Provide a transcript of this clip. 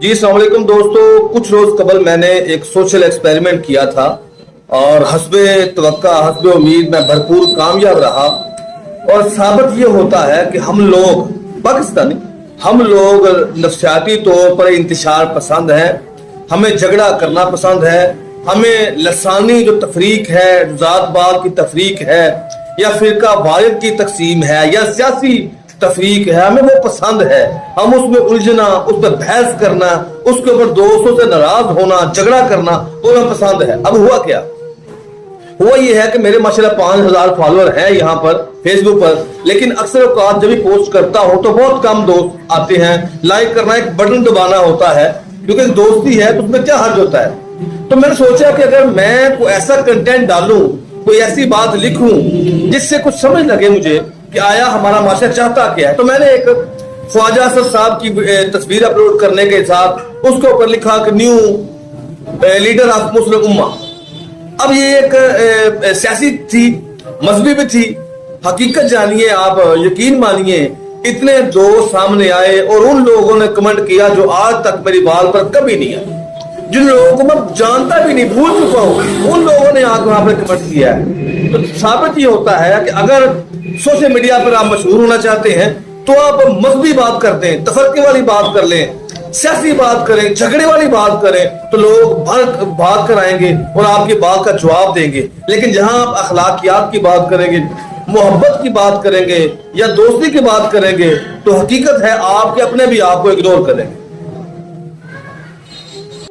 जी अस्सलाम वालेकुम दोस्तों, कुछ रोज कबल मैंने एक सोशल एक्सपेरिमेंट किया था और हस्बे तवक्का हस्बे उम्मीद में भरपूर कामयाब रहा। और साबित ये होता है कि हम लोग पाकिस्तानी हम लोग नफ्सियाती तौर पर इंतशार पसंद हैं, हमें झगड़ा करना पसंद है, हमें लसानी जो तफरीक है, जात-पात की तफरीक है या फिरका वारिद की तकसीम है या सियासी तफरीक है, हमें वो पसंद है। हम उसमें उलझना, उस पर बहस करना, उसके ऊपर दोस्तों से नाराज होना, झगड़ा करना वो हमें पसंद है। अब हुआ क्या? हुआ ये है कि मेरे माशाल्लाह 5000 फॉलोअर हैं यहाँ पर फेसबुक पर, लेकिन अक्सर औकात जब भी पोस्ट करता हूँ तो बहुत कम दोस्त आते हैं। लाइक करना एक बटन दबाना होता है, क्योंकि दोस्ती है तो उसमें क्या हर्ज होता है। तो मैंने सोचा कि अगर मैं कोई ऐसा कंटेंट डालूं, कोई ऐसी बात लिखूं जिससे कुछ समझ लगे मुझे कि आया हमारा माशरा चाहता क्या है। तो मैंने एक ख्वाजा असद साहब की तस्वीर अपलोड करने के साथ उसके ऊपर लिखा कि न्यू लीडर ऑफ मुस्लिम उम्मा। अब ये एक सियासी थी, मजहबी भी थी। हकीकत जानिए, आप यकीन मानिए, इतने दोस्त सामने आए और उन लोगों ने कमेंट किया जो आज तक मेरी बात पर कभी नहीं आए, जिन लोगों को मैं जानता भी नहीं, भूल चुका हूं, उन लोगों ने आकर वहां पर कमेंट किया है। तो साबित ये होता है कि अगर सोशल मीडिया पर आप मशहूर होना चाहते हैं तो आप मजहबी बात करते हैं, तफरके वाली बात कर लें, सियासी बात करें, झगड़े वाली बात करें, तो लोग भाग कर आएंगे और आपकी बात का जवाब देंगे। लेकिन जहां आप अखलाकियात की बात करेंगे, मोहब्बत की बात करेंगे या दोस्ती की बात करेंगे, तो हकीकत है आपके अपने भी आपको इग्नोर करेंगे।